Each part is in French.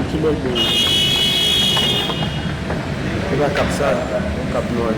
Qui bel pays. Il va cap ça, cap noir.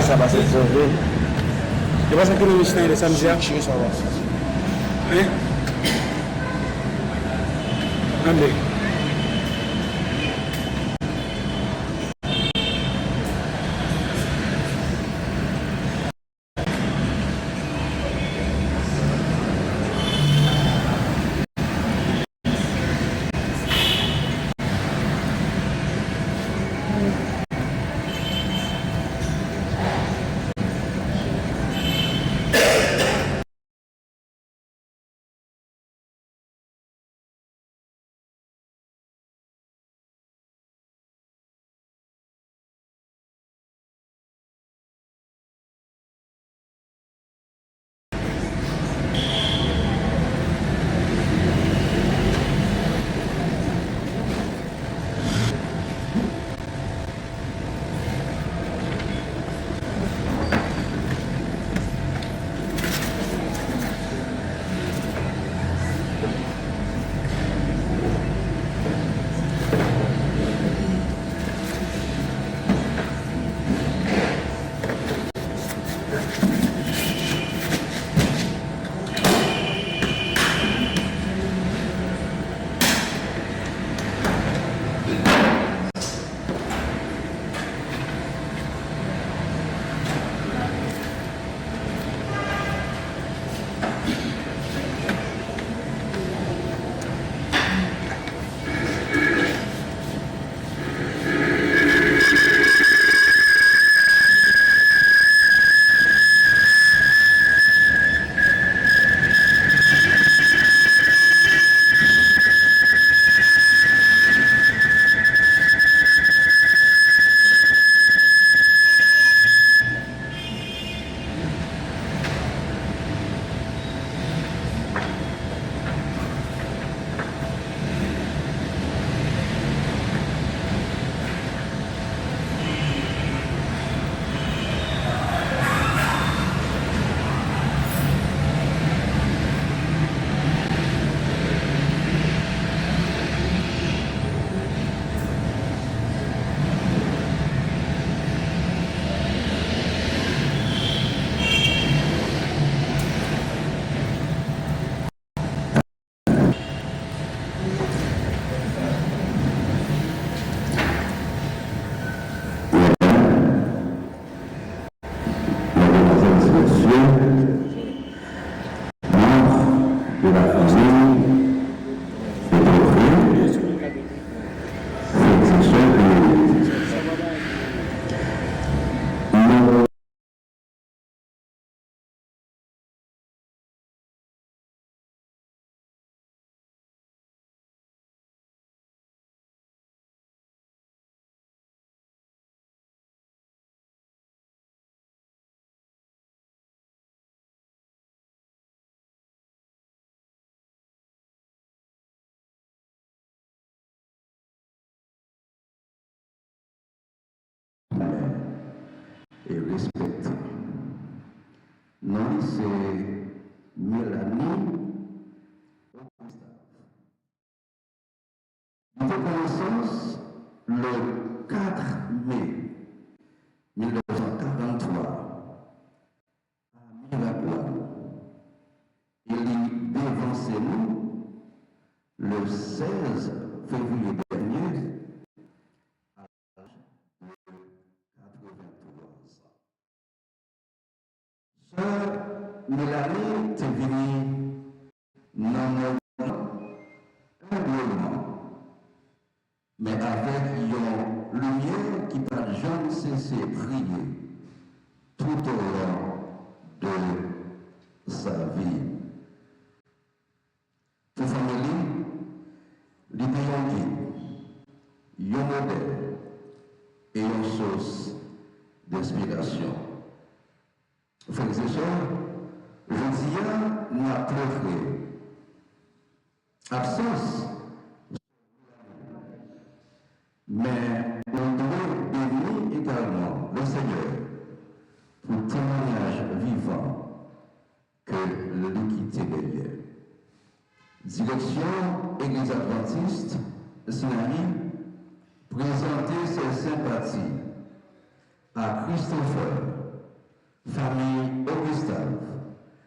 Ça va se sauver. Je pense que le Michelin est samedi. Hein? Allez. et respecté. Non, c'est Mélanie Augustin. De connaissance le 4 mai 1943 à Miracle. Il est devancé nous le 16 février dernier à l'âge de 83 ans. Sœur Mélanie est venue non humblement, mais avec une lumière qui n'a jamais cessé de briller tout au long de sa vie. Pour la famille, l'idée un modèle et une source d'inspiration. Frères et sœurs, je dis nous avons préféré absence, mais nous devons bénir également le Seigneur pour témoignage vivant que l'équité derrière. Direction Église Adventiste, Sinaï, présenter ses sympathies à Christopher, famille Augustave,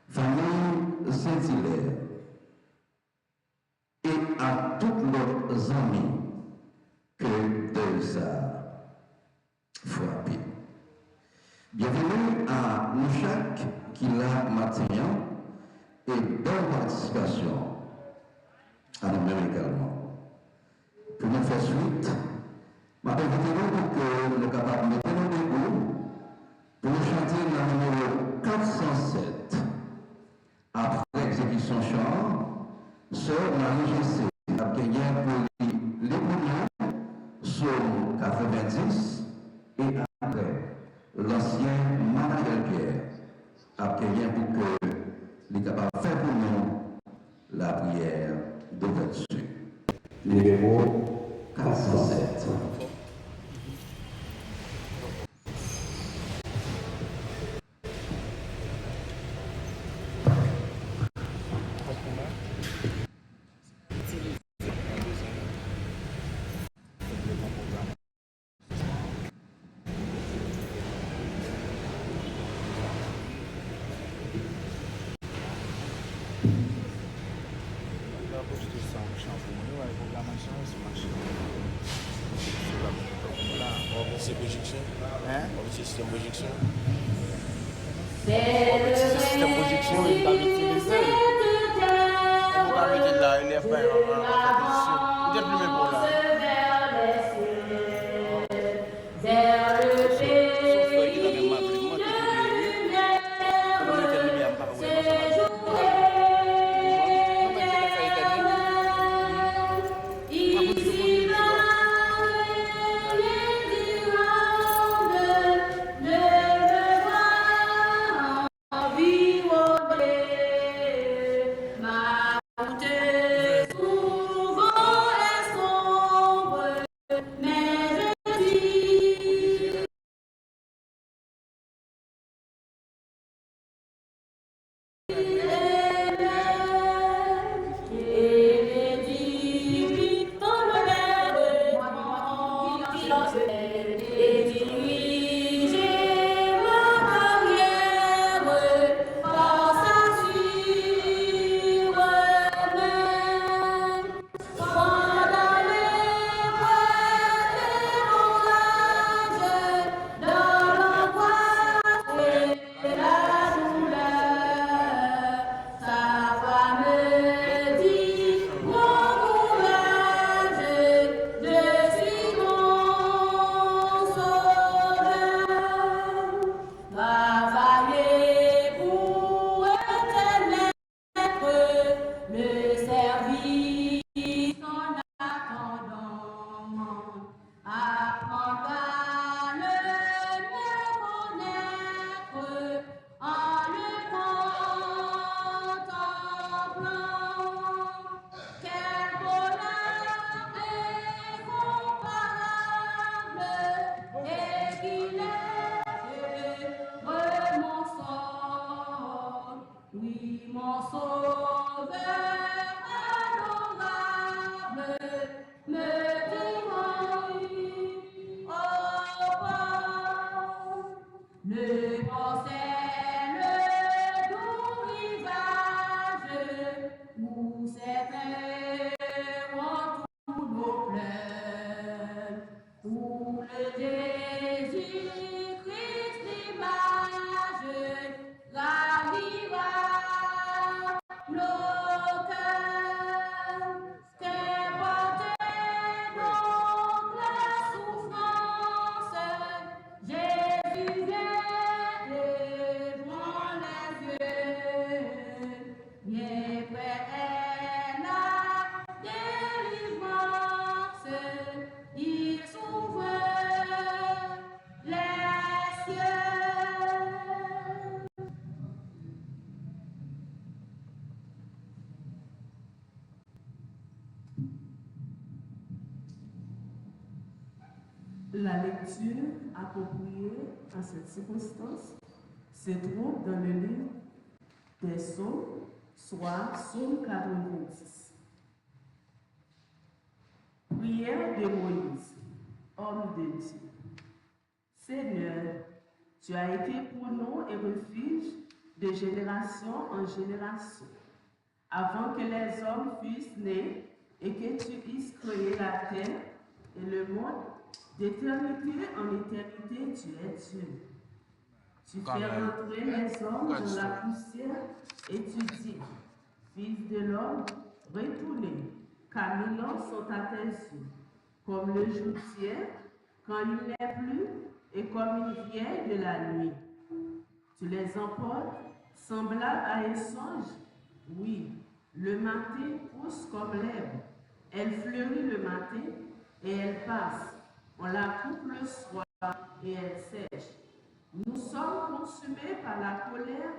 famille Saint-Hilaire et à tous leurs amis que de ça frappé. Bienvenue à nous chaque qui l'a matin et bonne participation à nous-mêmes également. Pour nous faire suite, je vais inviter pour que nous soyons capables de mettre nos debout pour nous chanter le numéro 407. Après l'exécution chant, Sœur Marie Gessé a gagné pour les premiers sur 90 et après l'ancien Manuel Pierre a gagné pour que les capables de faire pour nous la prière d'ouverture. Numéro 407. C'est projection. Hein? Système projection. Système projection, il va utiliser. On va mettre là, il est pas en position. Il est plus même pour là. La lecture appropriée à cette circonstance se trouve dans le livre des Psaumes, soit Psaume 90. Prière de Moïse, homme de Dieu. Seigneur, tu as été pour nous un refuge de génération en génération. Avant que les hommes fussent nés et que tu eusses créé la terre et le monde, d'éternité en éternité, tu es Dieu. Tu fais rentrer les hommes dans la poussière et tu dis, Fils de l'homme, retournez, car 1000 ans sont à tes yeux, comme le jour d'hier, quand il n'est plus, et comme une vieille de la nuit. Tu les emportes, semblables à un songe. Oui, le matin pousse comme l'herbe. Elle fleurit le matin et elle passe. On la coupe le soir et elle sèche. Nous sommes consumés par la colère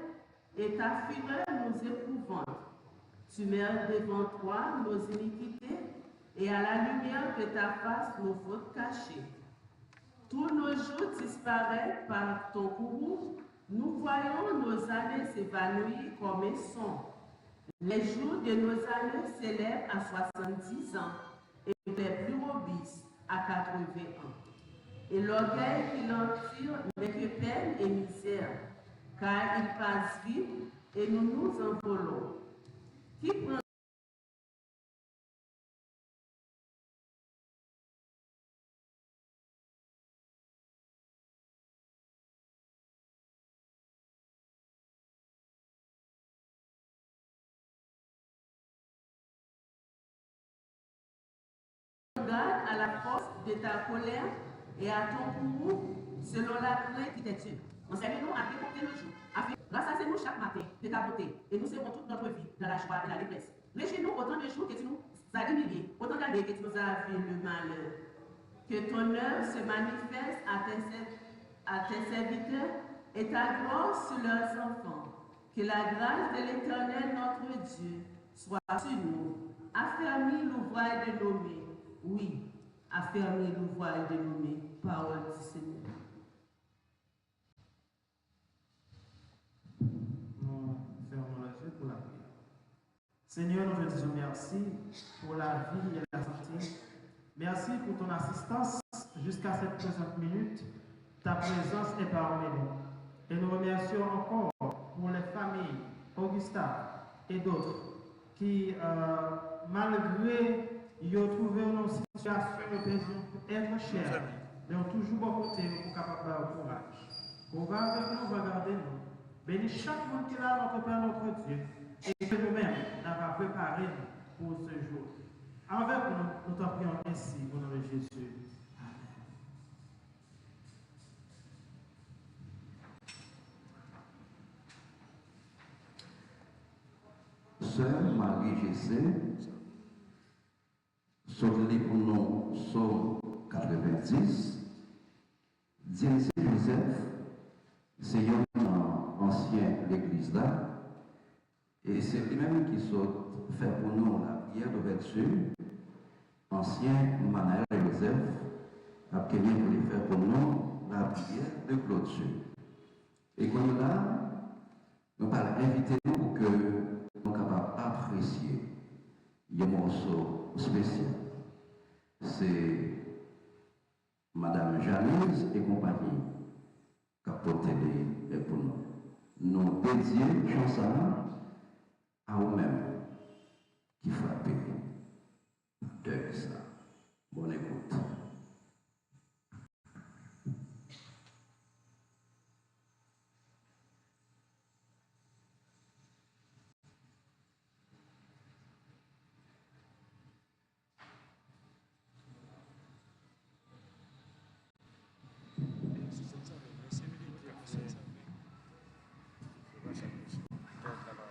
et ta fureur nous épouvante. Tu mets devant toi nos iniquités et à la lumière de ta face nos fautes cachées. Tous nos jours disparaissent par ton courroux. Nous voyons nos années s'évanouir comme un son. Les jours de nos années s'élèvent à 70 ans et les plus robustes à 80 ans. Et l'orgueil qui l'en tire n'est que peine et misère, car il passe vite et nous nous envolons. Qui prend garde à la force de ta colère et à ton courroux selon la crainte qui t'est tue. Enseigne-nous à déporter le jour, afin rassasiez-nous chaque matin de ta beauté, et nous serons toute notre vie dans la joie et la détresse. Réjouis-nous autant de jours que tu nous as humiliés, autant d'années que tu nous as fait le malheur. Que ton œuvre se manifeste à tes serviteurs et ta gloire sur leurs enfants. Que la grâce de l'Éternel notre Dieu soit sur nous. Affermis l'ouvrage de nos mains. Oui, affermis l'ouvrage de nos mains. Parole du Seigneur. Nous fermons les yeux pour la prière. Seigneur, nous te disons merci pour la vie et la santé. Merci pour ton assistance jusqu'à cette présente minute. Ta présence est parmi nous. Et nous remercions encore pour les familles, Augusta et d'autres, qui, malgré y ont trouvé une situation de être chère, mais ont toujours bon côté pour capable de courage. On va avec nous, va garder nous. Bénis chaque monde qui est là, notre Père, notre Dieu, et que nous-mêmes, avons préparé pour ce jour. Avec nous, nous t'en prions ainsi, au nom de Jésus. Sœur Marie Gessé, sortez pour nous Psaume 90, dirigé Joseph, c'est un ancien l'église là, et c'est lui-même qui fait pour nous la prière d'ouverture, ancien Manaël Joseph, qui vient pour faire pour nous la prière de clôture. Et comme là, nous allons inviter nous pour que nous soyons capables d'apprécier un morceau spécial. C'est Madame Janice et compagnie qui a porté les pour nous. Nous dédions chanson à vous-même qui frappez de ça. Bonne écoute. Gracias.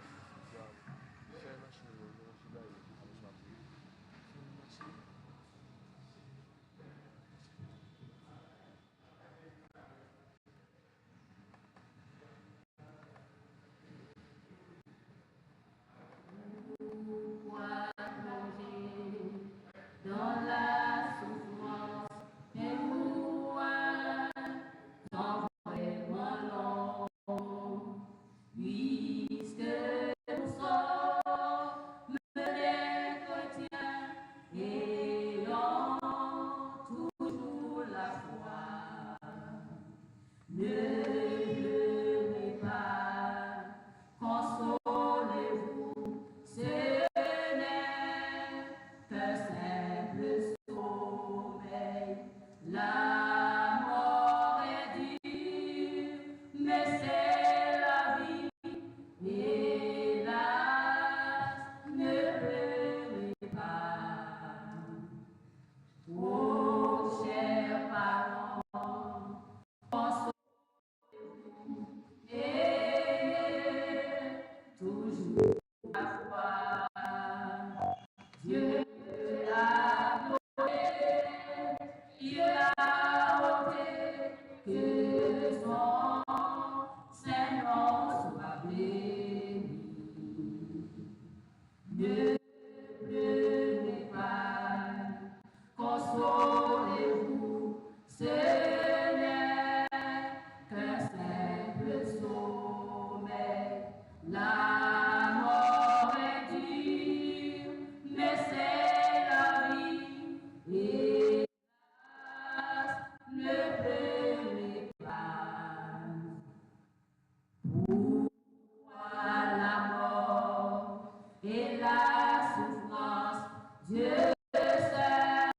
et la souffrance. Dieu seul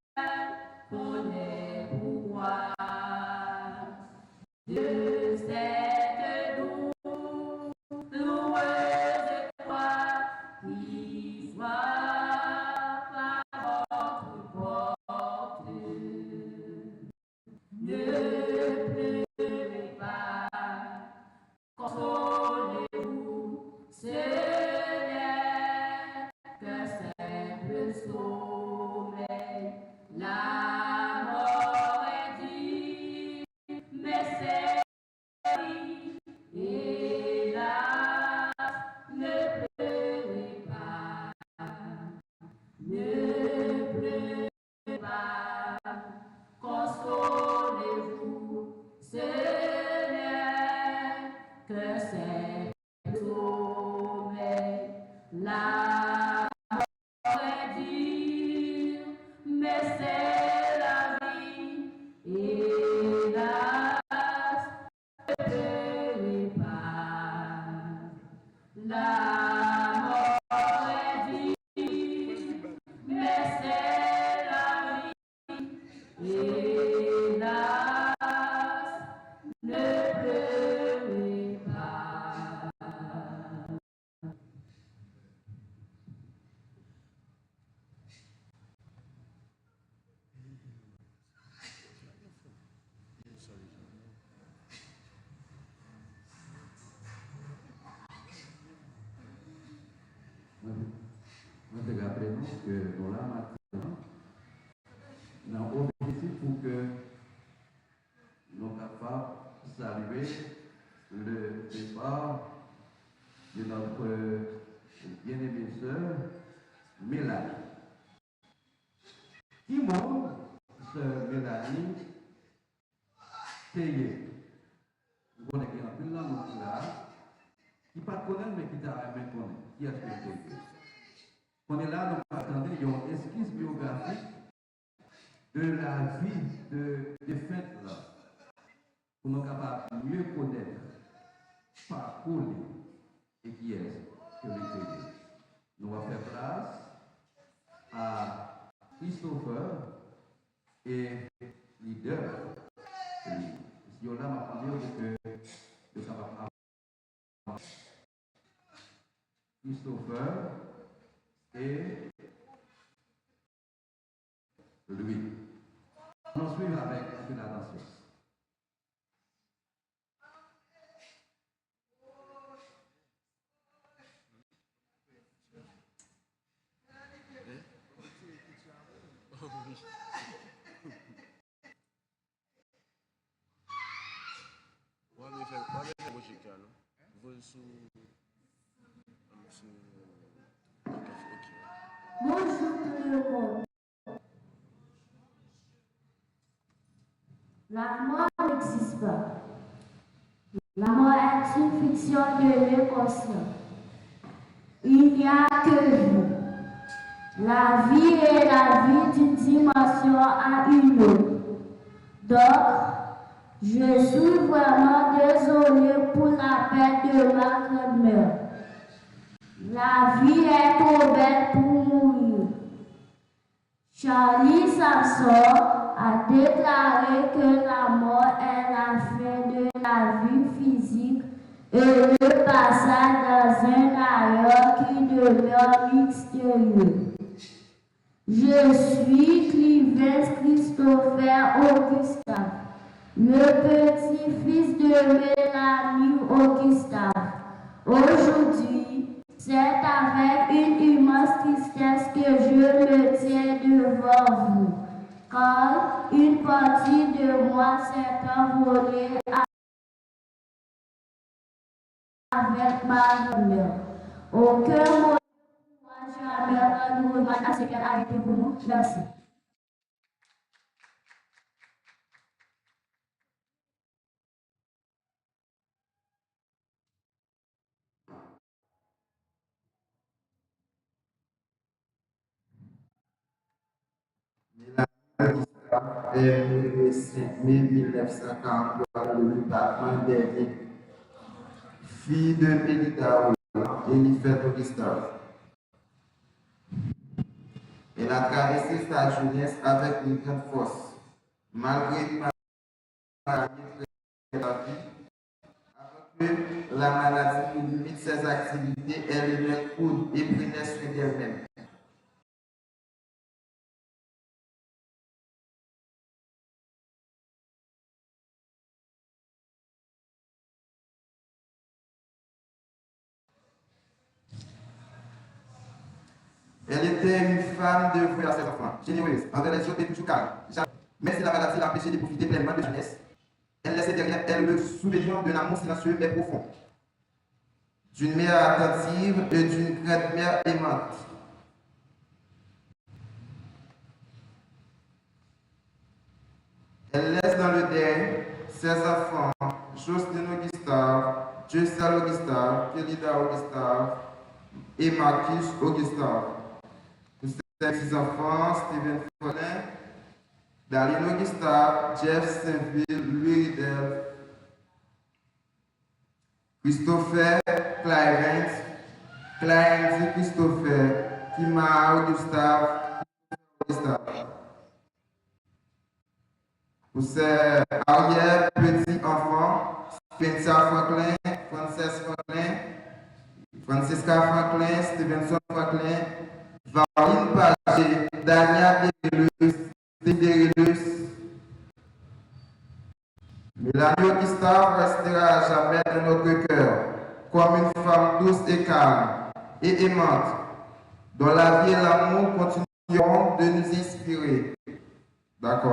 connaît pourquoi. De cette douloureuse croix qui soit par votre porte. Ne pleurez pas, consolez-vous, ce n'est qu'un simple sommeil. La mort est dure, mais c'est vie. Hélas, ne pleurez pas, ne pleurez pas, consolez-vous, ce n'est que c'est sommeil. La mort est dure, mais c'est la vie. Hélas, ne pleurez pas. La mort est dure, mais c'est la vie. Hélas, ne pleurez pas. Moi, je rappelle que dans la matin, nous avons objectif pour que nous soyons capables de saluer le départ de notre bien-aimée sœur Mélanie. Qui montre sœur Mélanie Théier? Vous connaissez un peu là, nous là, qui ne connaît pas, mais qui t'a jamais connu. Qui est-ce que Théier? On est là, nous attendons une esquisse biographique de la vie de fêtes là, pour nous capables de mieux connaître, parcours et qui est que le Théier. Nous allons faire place à Christopher et leader. Si on a ma famille, que nous sommes capables Christopher et lui. On suit avec un peu d'attention. Bonjour tout le monde. La mort n'existe pas. La mort est une fiction de l'inconscient. Il n'y a que vie. La vie est la vie d'une dimension à une autre. Donc, je suis vraiment désolée pour la perte de ma grand-mère. La vie est trop belle pour mourir. Charlie Samson a déclaré que la mort est la fin de la vie physique et le passage dans un ailleurs qui demeure mystérieux. Je suis Clivens Christopher Augustin, le petit-fils de Mélanie Augustin. Aujourd'hui, c'est avec une immense tristesse que je me tiens devant vous, car une partie de moi s'est envolée avec ma grand-mère. Aucun mot ne pourra jamais rendre hommage à ce qu'elle a été pour nous. Merci. est le 5 mai 1943 le département des fille de Mélita Elifette Augustin. Elle a traversé sa jeunesse avec une grande force. Malgré une maladie très rapide, avant que la maladie ne limite ses activités, elle aimait coudre et prenait soin d'elle-même. Elle était une femme dévouée à ses enfants, généreuse, envers les autres et toujours calme. Mais si la maladie l'empêchait de profiter pleinement de jeunesse, elle laissait derrière elle le souvenir d'un amour silencieux mais profond, d'une mère attentive et d'une grande mère aimante. Elle laisse dans le deuil ses enfants, Jocelyne Augustave, Joycel Augustave, Kelida Augustave et Marcus Augustave. Pour ses petits-enfants, Steven Follin, Darlene Augustave, Jeff Saint-Ville, Louis Ridel, Christopher Clarence, Clarence Christopher, Kima Augustave, Pour ses arrière-petits-enfants, Spencer Franklin, Frances Franklin, Francisca Franklin, Stevenson Franklin, Valine Pagé, Dania Dédérelus. Mélanie Augustave restera à jamais dans notre cœur, comme une femme douce et calme et aimante, dont la vie et l'amour continueront de nous inspirer. D'accord.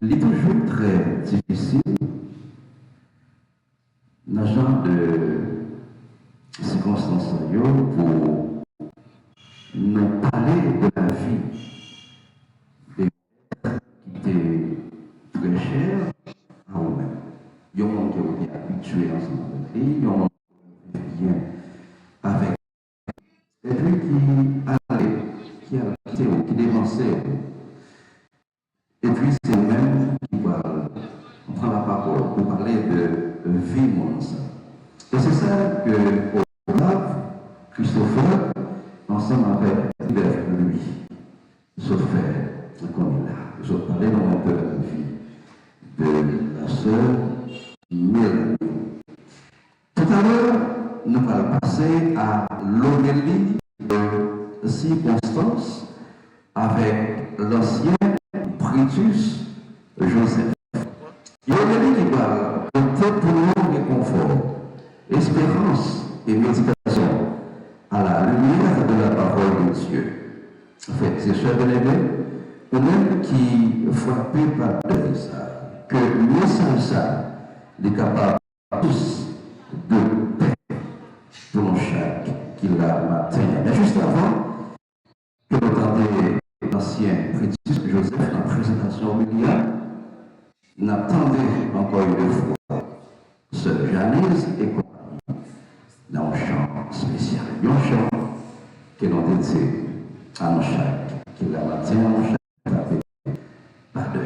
Il est toujours très difficile dans ce genre de circonstances pour nous parler de la vie des qui étaient très chers à nous-mêmes. Il y a un monde qui est habitué ensemble avec lui, il y a un monde qui est bien avec. Et puis qui a quitté, qui dénonçait. Et puis c'est lui-même qui parle, on prend la parole pour parler de vie mon ensemble. Et c'est ça que Olaf, Christopher, ensemble avec lui, se fait qu'on est là. Je parlais dans un peu de la vie de la sœur Mélanie. Tout à l'heure, nous allons passer à l'homélie de circonstance avec l'ancien Britus Joseph. L'homélie qui va compter pour nous réconfort, espérance et méditation à la lumière de la parole de Dieu. En fait, c'est chers bien-aimés, nous-mêmes qui frappés par le message, que le message ça est capable tous de paix pour chaque qui l'a matin. Mais juste avant que vous entendez l'ancien Britus Joseph dans la présentation William, n'attendez encore une fois ce Janice et compagnie dans un chant spécial. Un chant que l'on dédie à nos chaque qui la matin, nos chaque tapé par de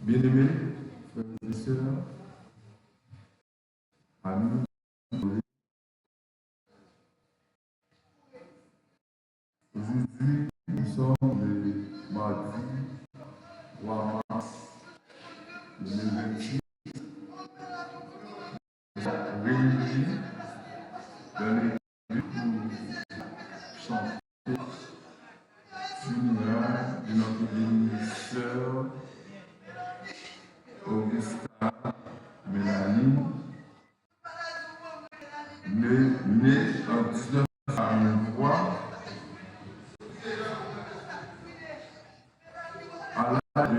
Bien-aimés, frères et sœurs, amis, aujourd'hui, nous sommes le mardi 3 mars 2026. Nous sommes réunis dans l'église pour chanter funérailles de notre bénisseur Augustin Mélanie, né en 1943 à l'âge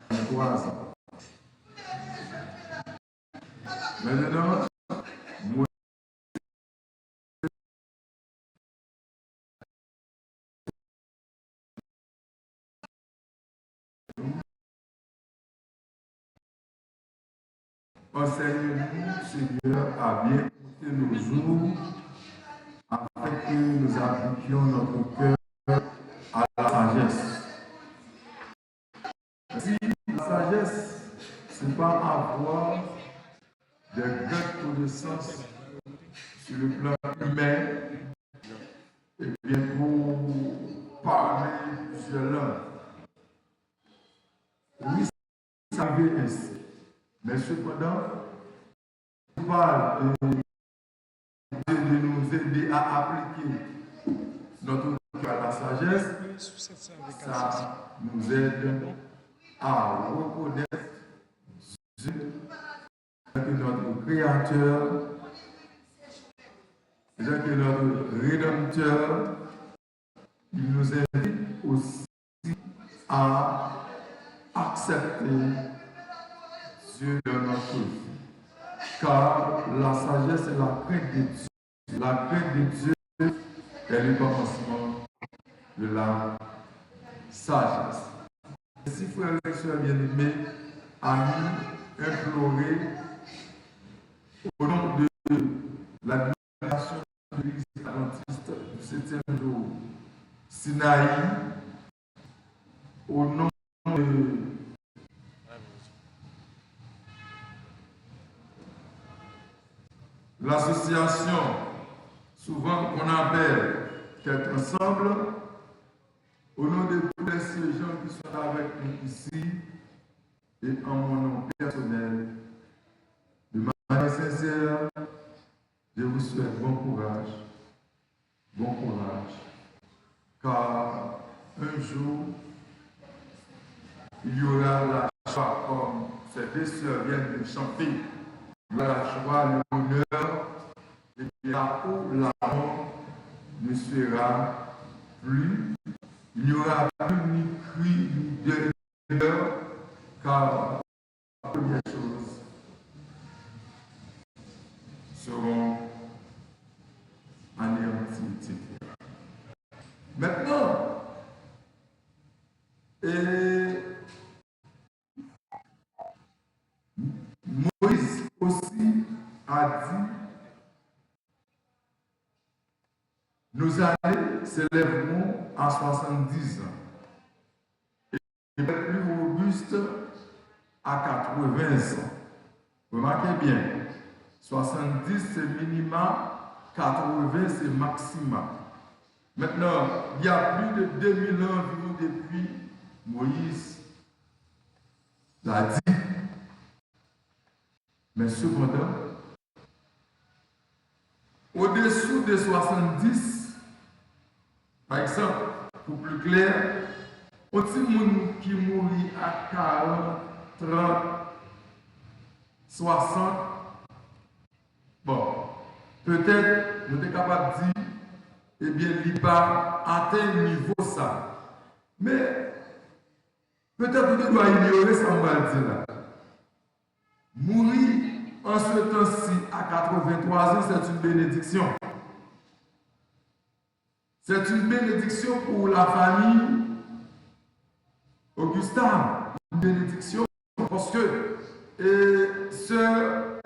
de 3 ans. Maintenant, moi, enseigne-nous, Seigneur, à bien compter nos jours, afin que nous appliquions notre cœur à la sagesse. Si la sagesse, ce n'est pas avoir des grandes connaissances sur le plan humain, arriver ainsi. Mais cependant, on parle de nous aider à appliquer notre cœur à la sagesse, ça nous aide à reconnaître Dieu que notre Créateur, que notre Rédempteur. Il nous invite aussi à accepter Dieu dans notre vie. Car la sagesse est la crainte de Dieu. La crainte de Dieu est le commencement de la sagesse. Si frères et sœurs bien-aimés, amis, implorer au nom de l'administration de l'Église adventiste du 7e jour Sinaï, au nom de l'association, souvent qu'on appelle Quête Ensemble, au nom de tous les gens qui sont avec nous ici, et en mon nom personnel, de manière sincère, je vous souhaite bon courage, car un jour, il y aura la joie, comme ces deux sœurs viennent de chanter, il y aura la joie, le bonheur, et puis là où la mort ne sera plus, il n'y aura plus ni cri, ni douleur, car la première chose seront anéanties, etc. Maintenant, Moïse aussi a dit, nos années s'élèveront à 70 ans et les plus robustes à 80 ans. Remarquez bien, 70 c'est minima, 80 c'est maximum. Maintenant, il y a plus de 2000 ans environ depuis Moïse l'a dit. Mais cependant, au-dessous de 70, par exemple, pour plus clair, on dit qui mourit à 40, 30, 60. Bon, peut-être nous sommes capables de dire, eh bien, il n'a pas atteint le niveau ça. Mais peut-être que nous doit ignorer ça, on va le dire là. Mourir en ce temps-ci à 83 ans, c'est une bénédiction. C'est une bénédiction pour la famille Augustin. Une bénédiction parce que sœur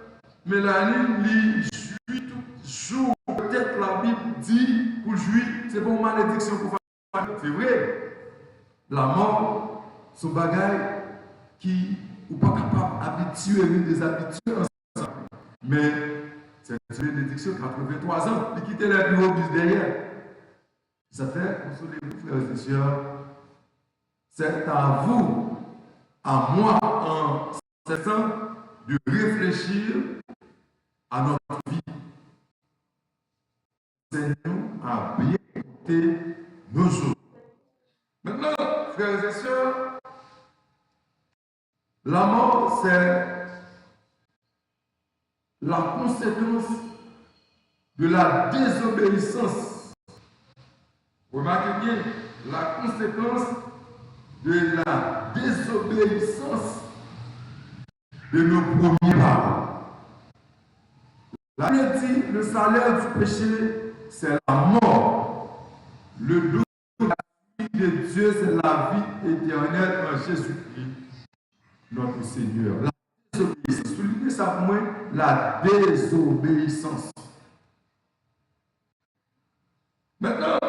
Mélanie lui jouit tout jour. Peut-être la Bible dit pour jouir, c'est pas une malédiction pour la famille. C'est vrai. La mort, c'est un bagage qui n'est pas capable d'habituer des habitudes ensemble. Mais c'est une bénédiction de 83 ans, qui quitte les plus robustes derrière. Ça fait consolez-vous, frères et sœurs. C'est à vous, à moi, en ce temps, de réfléchir à notre vie. Enseignons à bien compter nos jours. Maintenant, frères et sœurs, la mort, c'est la conséquence de la désobéissance. Remarquez bien, la conséquence de la désobéissance de nos premiers parents. La Bible dit, le salaire du péché, c'est la mort. Le don de la vie de Dieu, c'est la vie éternelle en Jésus-Christ, notre Seigneur. La désobéissance. Soulignez ça pour moi, la désobéissance. Maintenant,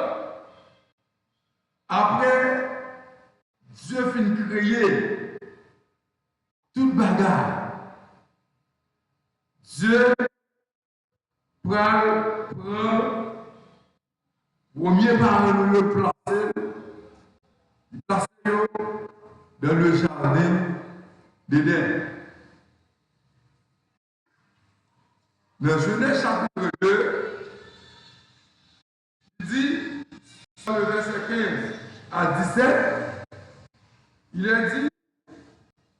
après, Dieu finit créer toute bagarre. Dieu prend premier parent le placer dans le jardin d'Éden. Dans Genèse chapitre 2, il dit, dans le verset 15 à 17, il est dit,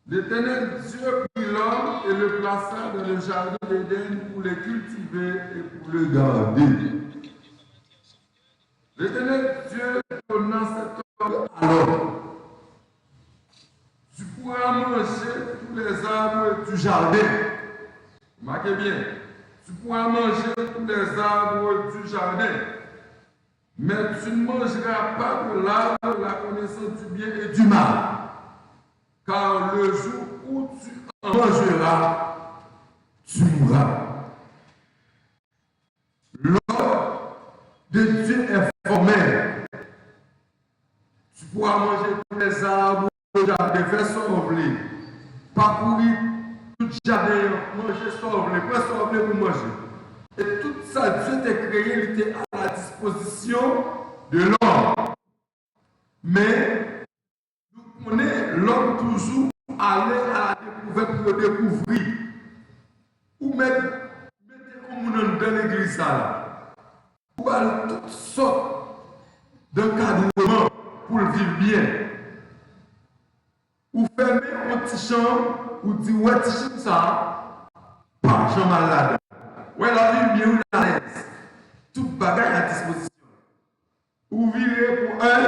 l'Éternel Dieu prit l'homme et le plaça dans le jardin d'Éden pour le cultiver et pour le garder. L'Éternel Dieu donna cet homme à l'homme. Tu pourras manger tous les arbres du jardin. Marquez bien. Tu pourras manger tous les arbres du jardin. Mais tu ne mangeras pas de l'arbre de la connaissance du bien et du mal. Car le jour où tu en mangeras, tu mourras. L'ordre de Dieu est formel. Tu pourras manger tous les arbres du jardin, faire sauver, parcourir tout le jardin, manger sauver, prendre sauver pour manger. Et tout ça, Dieu t'a créé, il était à la disposition de l'homme. Mais nous connaissons l'homme toujours aller à la découverte pour le découvrir. Ou mettez comme dans l'église là. Ou à toutes sortes d'encadrement pour le vivre bien. Ou fermer un petit champ, ou dire ouais, petit champ ça, pas champ malade. Ouais, la vie bien ou la l'aise. Tout bagage à disposition. Ou virer pour un,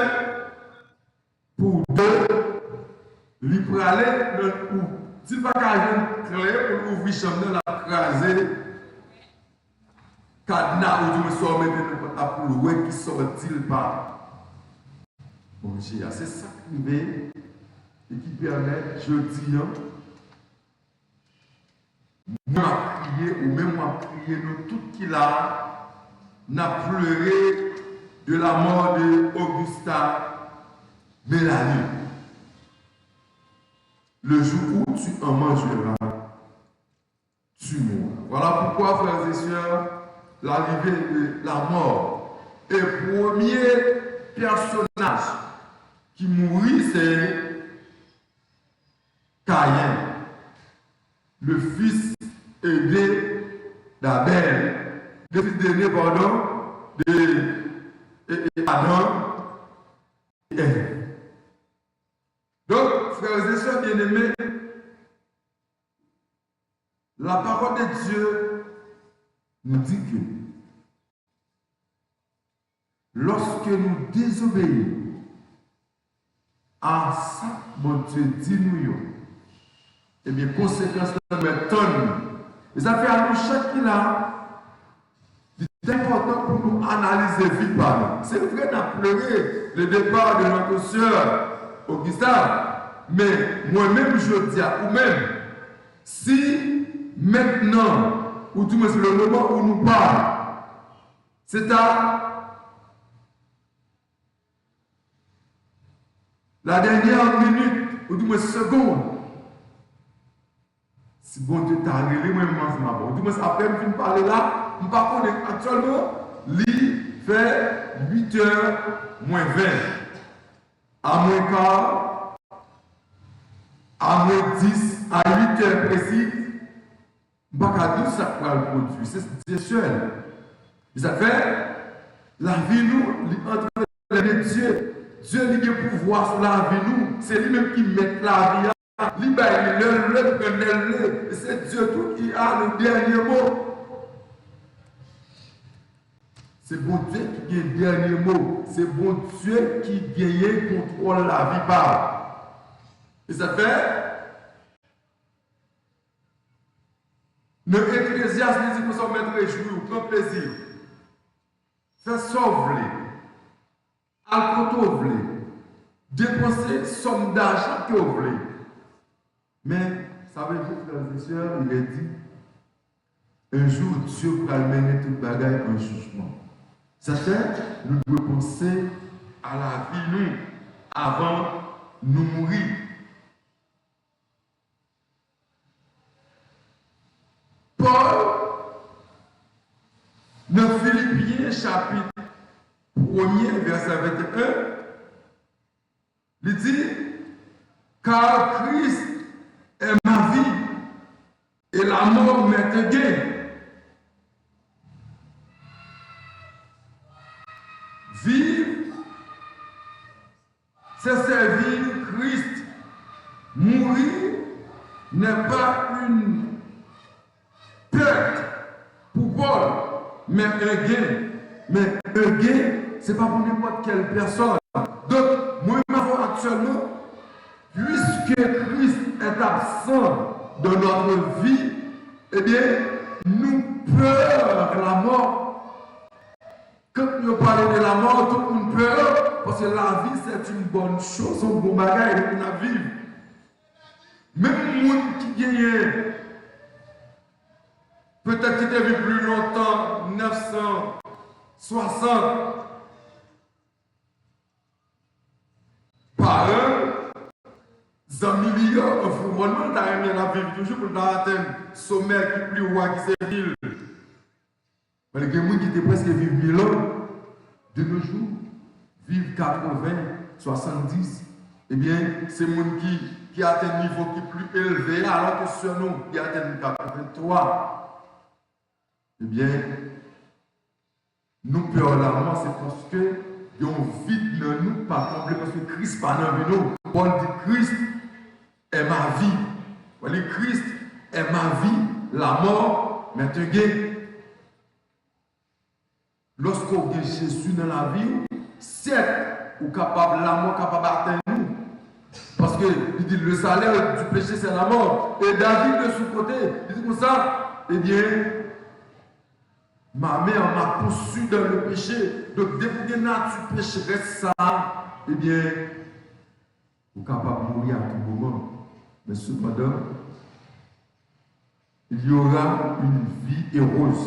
pour deux, lui pour aller, ou si pas qu'à clé pour ouvrir chambre, la craser, cadenas ou du me sort maintenant pour louer qui sort-il pas. Bon, j'ai assez sacrifié et qui permet, je dis, moi prier ou même moi prier nous tout qu'il a pleuré de la mort de Augusta Mélanie. Le jour où tu en mangeras, tu mourras. Voilà pourquoi, frères et sœurs, l'arrivée de la mort est le premier personnage qui mourit, c'est Caïn, le fils aidé d'Abel, le fils d'aîné, pardon, d'Adam et Ève. Donc, frères et sœurs bien-aimés, la parole de Dieu nous dit que lorsque nous désobéissons à ça, mon Dieu dit nous, eh bien, conséquence de notre tonne. Et ça fait à nous chaque là, c'est important pour nous analyser vie par nous. C'est vrai qu'on a pleuré le départ de notre sœur Augusta, mais moi-même je dis à vous-même, si maintenant, ou du moins c'est le moment où nous parlons, c'est à la dernière minute, ou du moins seconde, si bon Dieu t'a révélé, moi, je du moins après, je vais parler là, je ne sais pas actuellement, il fait 8h moins 20. À moins quart, à moins 10, à 8h précis, je ne sais pas dire ça pour le produit. C'est seul. Ça fait, la vie nous, entre les Dieu. Dieu a le pouvoir sur la vie nous. C'est lui-même qui met la vie. C'est Dieu tout qui a le dernier mot. C'est bon Dieu qui a le dernier mot. C'est bon Dieu qui gagne contrôle la vie par. Et ça fait. Le Ecclésiaste nous dit que nous sommes mettre réjouir ou prendre plaisir. Faire sauver. Alcoter. Dépenser somme d'argent que vous voulez. Mais, ça veut dire, frères et sœurs, il est dit, un jour, Dieu va mener toute bagaille en jugement. Ça fait, nous devons penser à la vie, nous, avant de nous mourir. Paul, dans Philippiens, chapitre 1er, verset 21, il dit, car Christ est ma vie et la mort m'est un gain. Vivre, c'est servir Christ. Mourir n'est pas une perte pour Paul, mais un gain. Mais un gain, ce n'est pas pour n'importe quelle personne. Donc, moi, actuellement, puisque Christ est absent de notre vie, eh bien, nous peur la mort. Quand nous parlons de la mort, tout le monde peur, parce que la vie, c'est une bonne chose, un bon bagage pour la vie. Même les gens qui gagnent, peut-être qui ont vécu plus longtemps, 960, par an, des millions de fourronnements, t'as aimé la vie toujours pour atteindre le sommet qui est plus haut qui c'est ville. Mais les gens qui étaient presque vivent 1000 ans, de nos jours, vivent 80, 70, eh bien, c'est les gens qui atteignent un niveau qui est plus élevé, alors que sur nous, qui atteignent 83. Eh bien, nous peur la mort, c'est parce que nous vide ne nous pas complet, parce que Christ pas dans nous. Paul dit Christ est ma vie. Paul dit Christ est ma vie, la mort m'est un gain. Lorsqu'on a Jésus dans la vie, certes, ou capable, la mort capable d'atteindre nous. Parce que il dit le salaire du péché c'est la mort. Et David de son côté, il dit comme ça, eh bien, ma mère m'a poursuivi dans le péché. Donc, dès que vous nature pécheresse ça, eh bien, vous êtes capable de mourir à tout moment. Mais cependant, il y aura une vie heureuse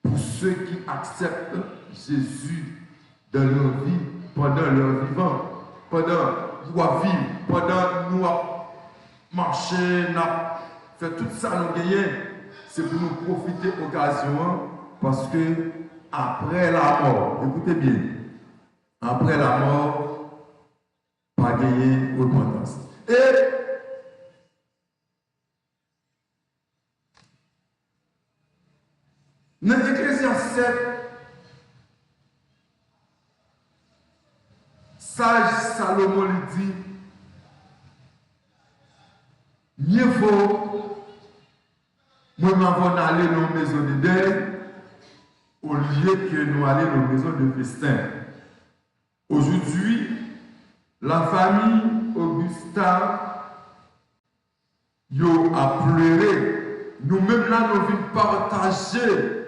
pour ceux qui acceptent Jésus dans leur vie, pendant leur vivant, pendant nous vivre, pendant nous marcher, nous faire tout ça, nous gagner. C'est pour nous profiter de l'occasion, parce que après la mort, écoutez bien, après la mort, pas gagner repentance. Et dans Ecclésiaste 7, sage Salomon lui dit, mieux vaut moi m'avons allé dans la maison de deuil au lieu que nous allions dans la maison de festin. Aujourd'hui, la famille Augusta a pleuré. Nous-mêmes là, nous venons partager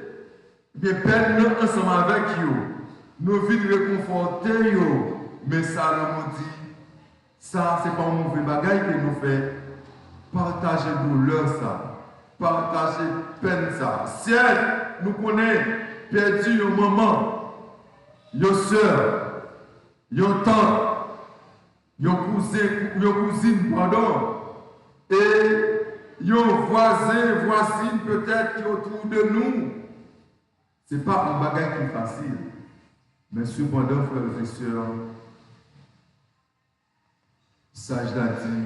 des peines ensemble avec eux. Nous venons réconforter eux. Mais Salomon dit, ça, ce n'est pas un mauvais bagage que nous faisons. Partager douleur, ça. Partager peine, ça. Si nous connaissons perdu un maman, une soeur, une tante, une cousine, pardon, et un voisine peut-être qui est autour de nous. Ce n'est pas un bagage qui est facile. Mais cependant, frères et sœurs, sage l'a dit,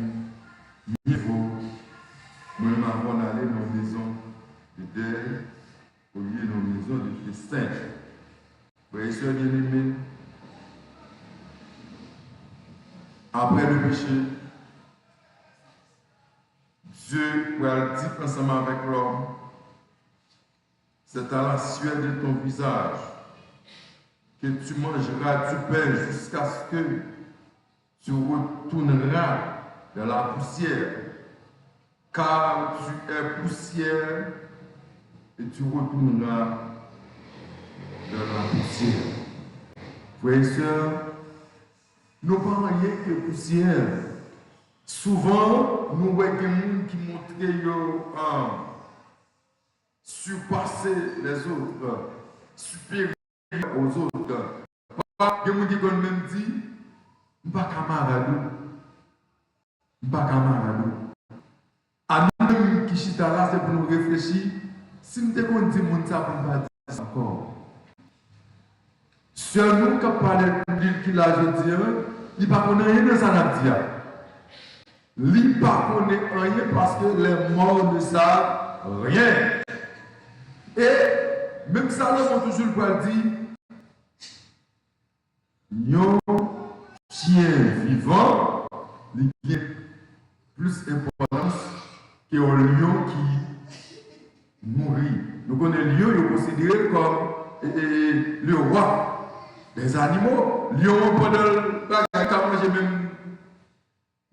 mieux vaut, nous avons allé dans nos maisons de deuil, au lieu de nos maisons de festin. Frères et sœurs bien-aimés, après le péché, Dieu va dire ensemble avec l'homme, c'est à la sueur de ton visage que tu mangeras du pain jusqu'à ce que tu retourneras dans la poussière, car tu es poussière et tu retourneras dans la poussière. Frères et sœurs, nous ne parlons rien que poussière. Souvent, nous voyons des gens qui montrent surpasser les autres, supérieur aux autres. Pas des gens qui ont même dit, pas camarade, pas camarade. À nous qui chita là, c'est pour nous réfléchir. Si nous devons dire que ça pour nous dire encore. Sur nous qui parlons de l'île qui l'a dit, il ne va pas rien de ça. Lui pas connaît rien parce que les morts ne savent rien. Et même Salomon toujours le dit, un chien vivant, il a plus d'importance qu'un lion qui mourit. Nous connaissons le lion, il est considéré comme le roi des animaux. Lion, pendant le bagage, il a mangé même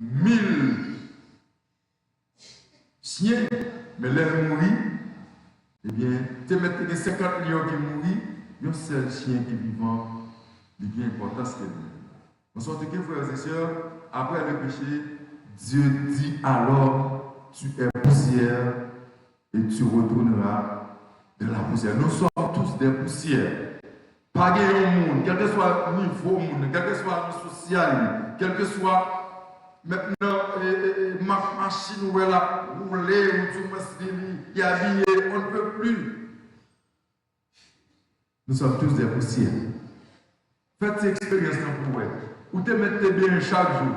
1000 chiens, mais les mourir, eh bien, tu mets 50 lions qui mourent, il y a un seul chien qui est vivant, il y a une importance que lui. En sorte que, frères et sœurs, après le péché, Dieu dit alors, tu es poussière et tu retourneras de la poussière. Nous sommes tous des poussières. Pas de monde, quel que soit le niveau, quel que soit le social, quel que soit maintenant ma machine où elle a roulé, ou tout le habillé, on ne peut plus. Nous sommes tous des poussières. Faites cette expérience pour vous. Ou te mettez bien chaque jour.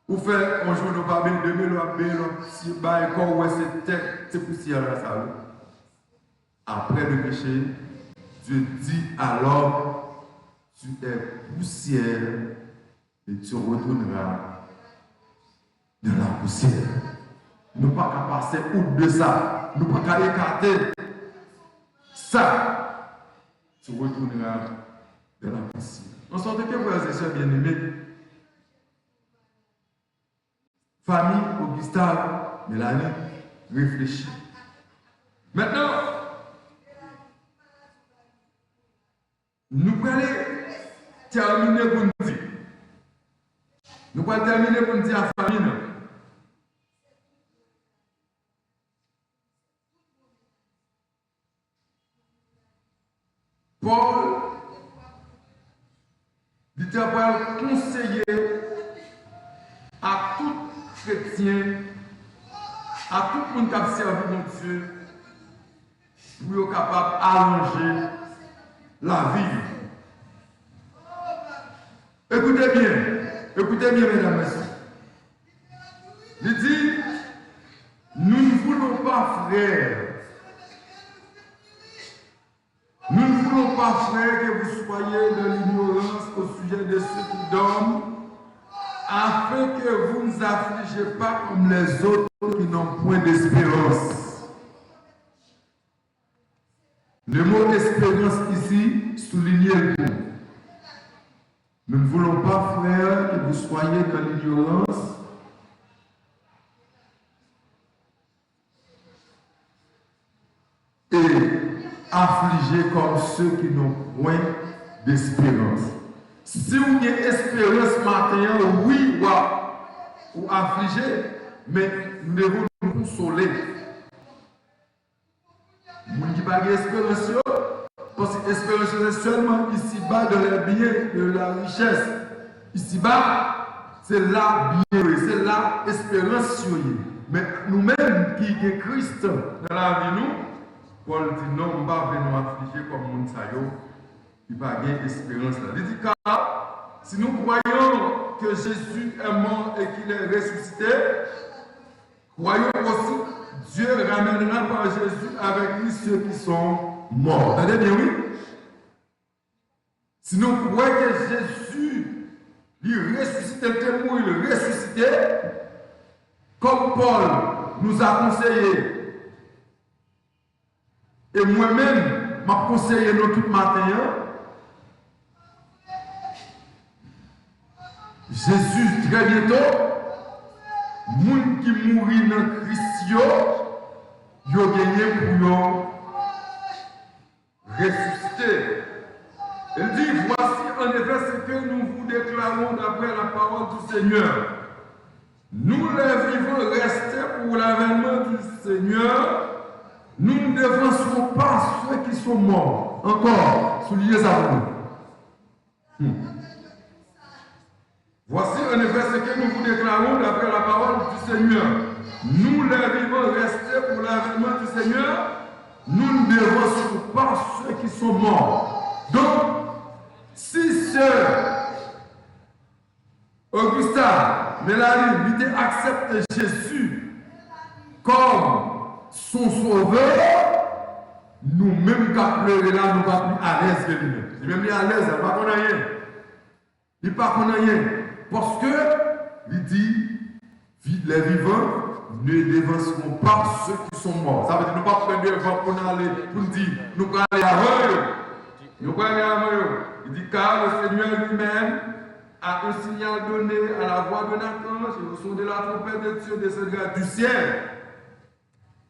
Ou faites un jour, nous pas bien, demain, nous bien, si bah, quand c'est poussière là, ça. Après le péché, Dieu dit alors, tu es poussière et tu retourneras de la poussière. Nous ne pouvons pas passer outre de ça. Nous ne pouvons pas écarter ça. Tu retourneras de la poussière. En sorte que, frères et sœurs bien-aimés, famille, Augustin, Mélanie, réfléchis. Maintenant, nous allons terminer pour nous dire. Nous allons terminer pour nous dire à la famille. Paul, il va conseiller à tout chrétien, à tout le monde qui a servi mon Dieu, pour être capable d'arranger la vie. Écoutez bien, mesdames et messieurs. Il dit, nous ne voulons pas, frères, nous ne voulons pas, frères, que vous soyez de l'ignorance au sujet de ceux qui dorment, afin que vous ne vous affligez pas comme les autres qui n'ont point d'espérance. Le mot espérance ici souligne le mot. Nous ne voulons pas, frères, que vous soyez dans l'ignorance et affligés comme ceux qui n'ont point d'espérance. Si vous avez espérance matin, oui, ou affligé, mais nous devons nous consoler. Nous n'avons pas d'espérance, parce que l'espérance est seulement ici-bas de la biens, de la richesse. Ici-bas, c'est la bien, c'est la espérance sur lui. Mais nous-mêmes qui sommes Christ dans la vie, nous, Paul dit non, on ne va pas venir affliger comme monde sayo, il va gagner espérance là. Il dit car si nous croyons que Jésus est mort et qu'il est ressuscité, croyons aussi Dieu ramènera par Jésus avec lui ceux qui sont morts. Entendez bien, oui? Si nous croyons que Jésus, il ressuscité, le mort, il ressuscité, comme Paul nous a conseillé. Et moi-même, m'a conseillé nous tout matin. Jésus, très bientôt, les gens qui mourent dans Christ, ils ont gagné pour ressusciter. Il dit, voici en effet ce que nous vous déclarons d'après la parole du Seigneur. Nous les vivons restés pour l'avènement du Seigneur. Nous ne dévancerons pas ceux qui sont morts. Encore, soulignez ça pour nous. Voici en effet ce que nous vous déclarons d'après la parole du Seigneur. Nous les vivons restés pour l'avènement du Seigneur. Nous ne dévancerons pas ceux qui sont morts. Donc, si ceux Augustin, Mélanie, il accepte Jésus comme son sauveur, nous-mêmes qui pleurons là, nous ne sommes pas à l'aise que lui-même. Il même à l'aise, il ne pas qu'on a rien. Il ne pas qu'on a rien. Parce que, il dit, les vivants ne dévanceront pas ceux qui sont morts. Ça veut dire que nous ne pouvons pas prendre devant pour aller, pour dire, nous pouvons aller avant eux. Nous pouvons aller avant eux. Il dit, car le Seigneur lui-même a un signal donné à la voix d'un archange et au son de la trompette de Dieu descendra du ciel.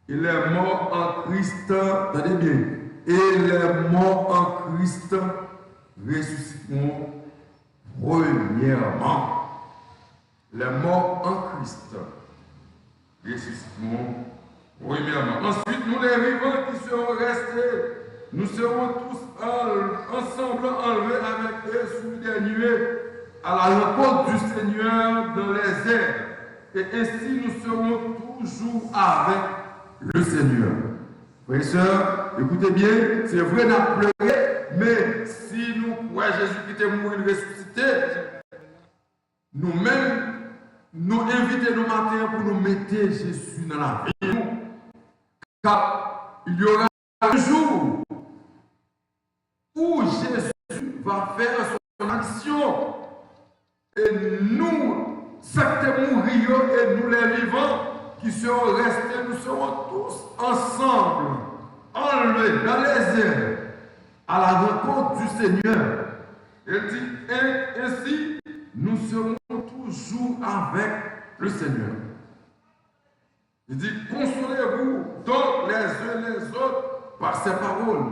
Il est mort en Christ, attendez bien, et les morts en Christ ressusciteront premièrement. Les morts en Christ ressusciteront premièrement. Ensuite, nous les vivants qui seront restés, nous serons tous ensemble enlevés avec eux sous des nuées à la rencontre du Seigneur dans les airs. Et ainsi nous serons toujours avec le Seigneur. Frères et sœurs, écoutez bien, c'est vrai qu'on a pleuré, mais si nous croyons Jésus qui était mort et ressuscité, nous-mêmes, nous invitons nos matins pour nous mettre Jésus dans la vie. Car il y aura un jour où Jésus va faire son action. Et nous, certains mourrons et nous les vivants qui seront restés, nous serons tous ensemble, enlevés dans les airs, à la rencontre du Seigneur. Il dit, et ainsi, nous serons toujours avec le Seigneur. Il dit, consolez-vous donc les uns les autres par ces paroles.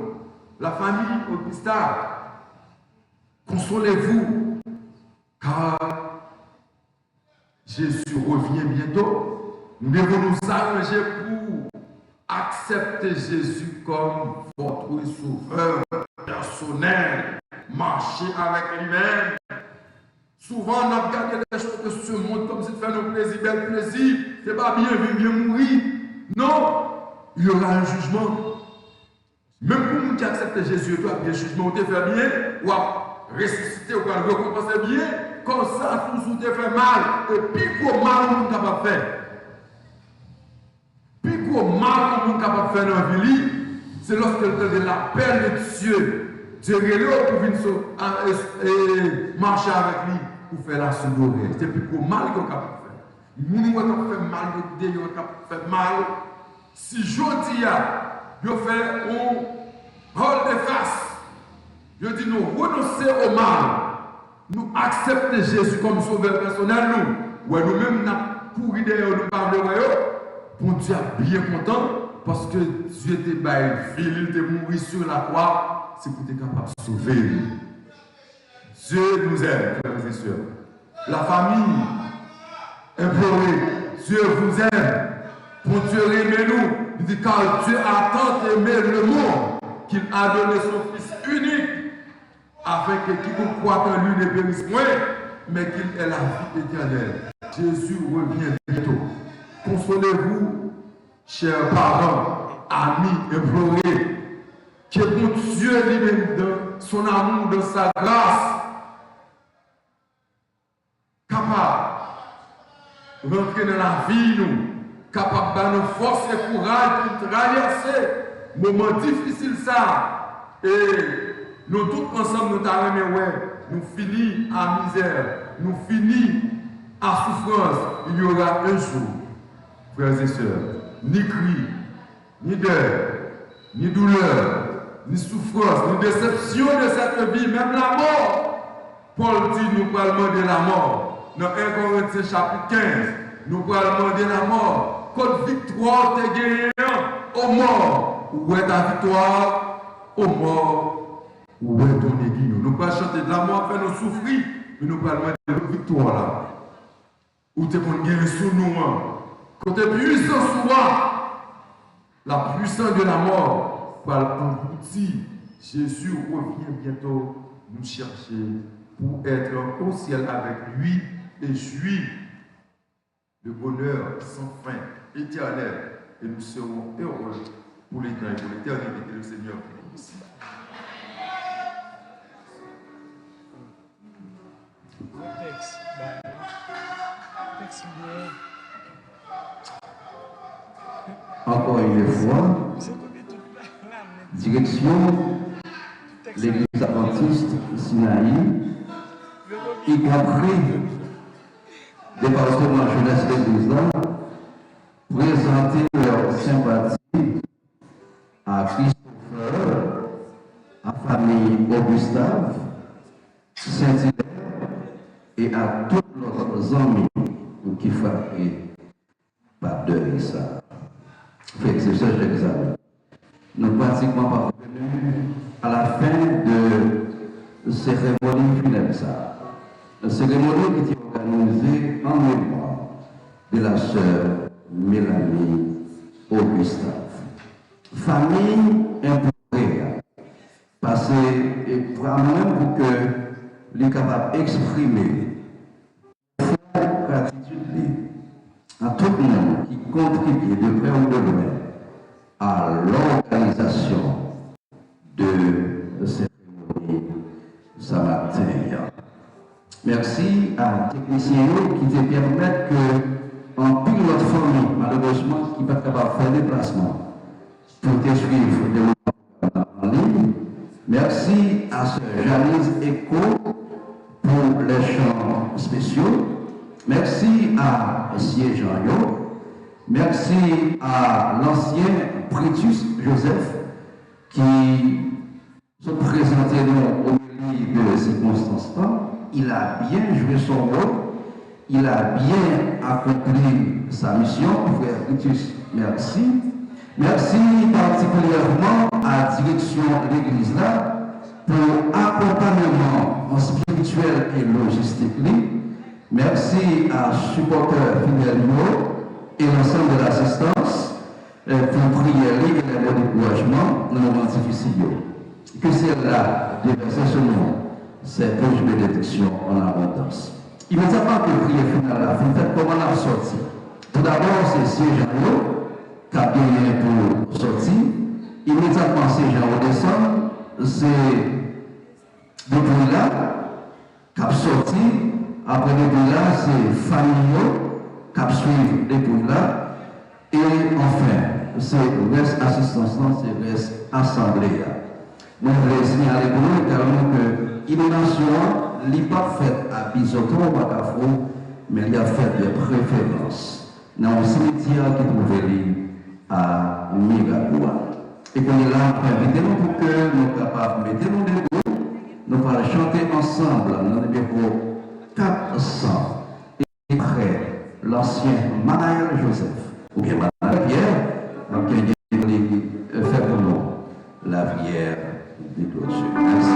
La famille Augustin, consolez-vous, car Jésus revient bientôt. Nous devons nous arranger pour accepter Jésus comme votre sauveur personnel, marcher avec lui-même. Souvent, on a regardé les choses de ce monde comme si de faire nos plaisirs, bel plaisir. C'est pas bien vivre, bien mourir. Non, il y aura un jugement. Même pour nous qui acceptent Jésus, il y aura un jugement. On te fait bien, ou à ressusciter, ou à récompenser bien. Comme ça, toujours te fait mal. Et puis, qu'au mal, on est capable de faire. Puis, qu'au mal, on est capable de faire dans la vie, c'est lorsque de l'appel de Dieu. Dieu est pour venir marcher avec lui. Pour faire la sonorité. C'est plus qu'au mal qu'on est capable de faire. Nous, nous avons fait mal, nous avons fait mal. Si je dis, je fais un rôle de face, je dis, nous renoncer au mal, nous accepter Jésus comme sauveur personnel, nous, nous-mêmes, nous avons couru derrière nous, pour Dieu bien content, parce que Dieu était il était mort sur la croix, c'est pour être capable de sauver. Dieu nous aime, frères et sœurs. La famille, implorée, Dieu vous aime. Pour Dieu aimer nous. Il dit car Dieu a tant aimé le monde qu'il a donné son Fils unique, afin que quiconque croit en lui ne périsse point, mais qu'il ait la vie éternelle. Jésus revient bientôt. Consolez-vous, chers parents, amis, implorés, que mon Dieu lui-même dans son amour, dans sa grâce, capable de rentrer dans la vie, nous, capable de nos forces et courage pour traverser moments difficiles ça. Et nous tous ensemble, nous t'arrêtons, nous finissons à misère, nous finissons à souffrance. Il y aura un jour, frères et sœurs, ni cri, ni deuil, ni douleur, ni souffrance, ni déception de cette vie, même la mort. Paul dit, nous allons demander la mort. Dans 1 Corinthiens chapitre 15, nous allons demander la mort. Quelle victoire t'es gagné au mort? Où est ta victoire? Au mort. Où est ton aiguille? Nous allons chanter de la mort, faire nous souffrir, mais nous allons demander la victoire là. Où t'es qu'on gagne sous nous? Quand t'es puissant souvent, la puissance de la mort va l'engloutir. Jésus revient bientôt nous chercher pour être au ciel avec lui et jouir le bonheur sans fin, éternel. Et nous serons heureux pour l'éternité, que le Seigneur bénisse. Le texte, Encore une fois, direction l'église adventiste Sinaï, y compris département jeunesse de l'église là, présenter leur sympathie à Christopher, à famille Augustave, Saint-Hilaire et à tous leurs amis qui font pas de ça. Fait c'est ça l'examen. Nous pratiquement parvenus à la fin de cérémonie funèbre. La cérémonie qui était organisée en mémoire de la sœur Mélanie Augustave. Famille implorée, parce que vraiment pour que les capables d'exprimer la gratitude à tout le monde qui contribue de près ou de loin à l'organisation de cette cérémonie ce matin. Merci à techniciens qui te permettent que, en pile notre famille, malheureusement, qui n'est pas capable de faire des déplacements pour te suivre des moments en ligne. Merci à ce Janice Eco pour les chants spéciaux. Merci à Sié Jean-Yo. Merci à l'ancien Britus Joseph qui se présentait au milieu de circonstances. Il a bien joué son rôle, il a bien accompli sa mission. Frère Britus, merci. Merci particulièrement à la direction de l'église là pour accompagnement spirituel et logistique. Merci à supporters fidèles et l'ensemble de l'assistance pour prier et les mots d'encouragement dans les moments difficiles. Que celle-là déverser ce nom, c'est pour une bénédiction en abondance. Immédiatement que le prière finale a fait, comment on a sorti? Tout d'abord, c'est siège qui a bien pour sortir. Immédiatement, siège en descend, c'est depuis là qui a sorti. Après depuis là, c'est famille qui a suivi depuis là. Et enfin, c'est reste assistance, c'est reste assemblée. Moi, je voulais signaler pour nous également que l'inondation n'est pas faite à Bisoto ou à Cafou, mais il a fait des préférences dans le cimetière qui trouvait à Migagua. Et qu'on est là pour inviter nous pour que nous soyons capables de mettre nos debout, nous allons chanter ensemble dans le numéro 400 et après l'ancien Manaël Joseph, ou bien Manaël Pierre, qui a fait pour nous la prière des clôtures. Merci.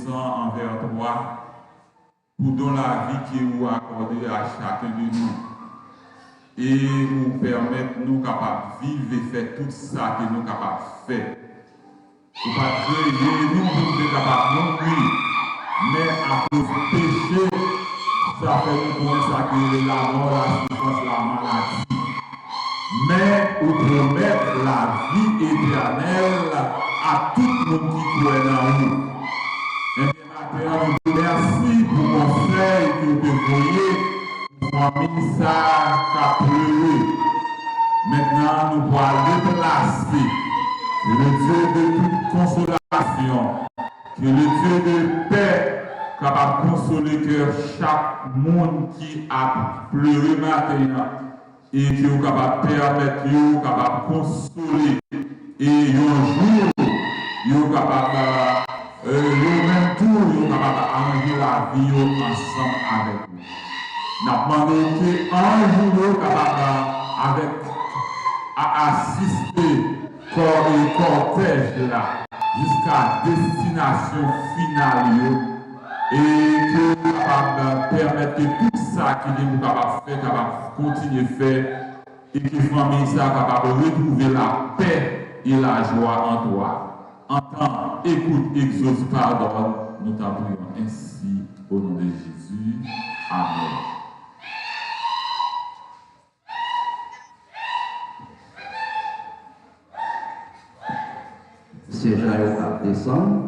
reconnaissants envers toi pour donner la vie qui est accordée à chacun de nous et nous permettre nous capables de vivre et faire tout ça que nous sommes capables de faire. Pour ne pas créer nous pour nous capables non oui, mais à cause du péché, ça fait nous connaître ça que la mort, la souffrance, la maladie. Mais pour promettre la vie éternelle à tout le monde qui croit dans nous. Et bien maintenant, nous merci pour le conseil que vous voyez pour famille ça qui a pleuré. Maintenant, nous pouvons déplacer. Que le Dieu de toute consolation, que le Dieu de paix, capable de consoler cœur chaque monde qui a pleuré maintenant et qui est capable de permettre, capable de consoler et un jour, il est capable le même tour, il est capable d'arranger la vie ensemble avec nous. Nous avons demandé qu'un jour, capable avec à assister corps et cortège là jusqu'à destination finale et que nous capable permettre que tout ça qui est capable de faire, capable continuer à faire et que la famille soit capable de retrouver la paix et la joie en toi. Entends, écoute, exauce, pardonne, nous t'apprions ainsi au nom de Jésus. Amen. Ces gens à descendre,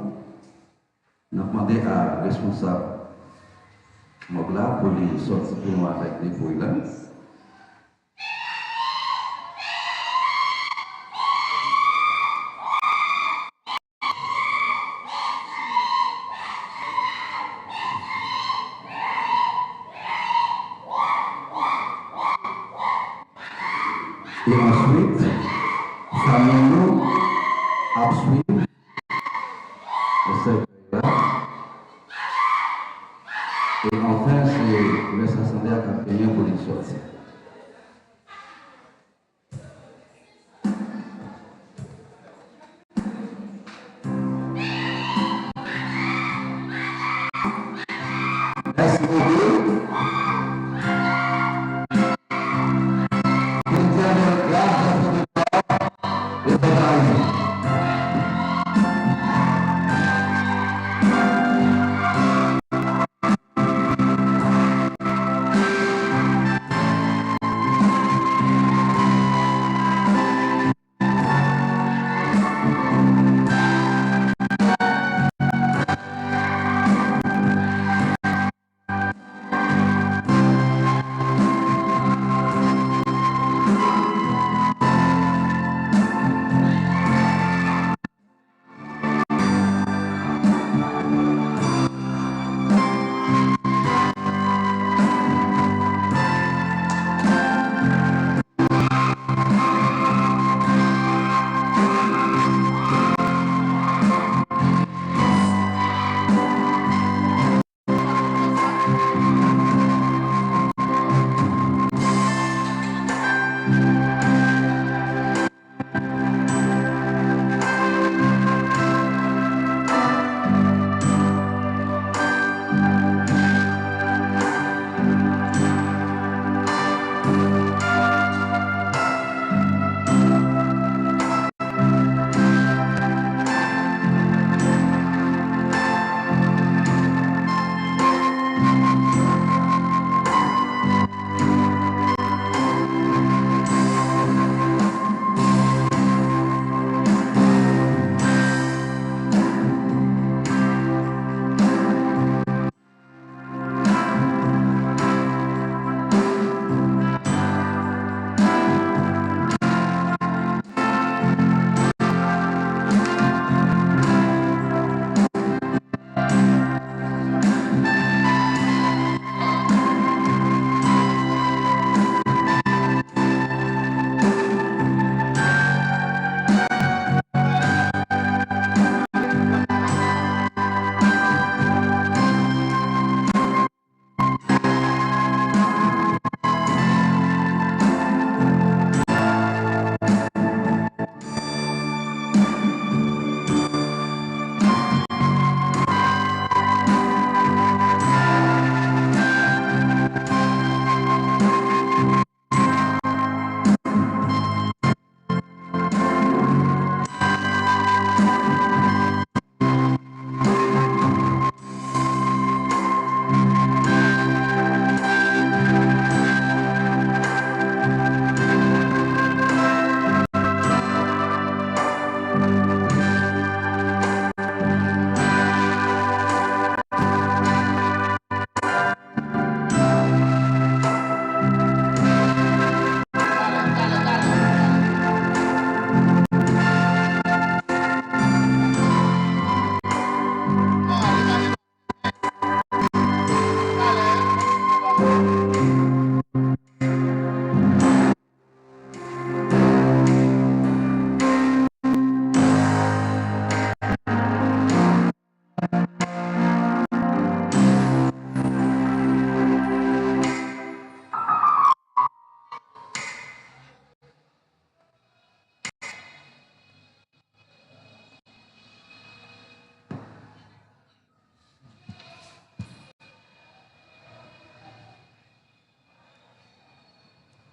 nous avons demandé à responsable Mogla pour les sortir pour nous avec des fouilles là. Et ensuite, famille à suivre le secteur. Et enfin, c'est le 60 à 4 pour les sortir.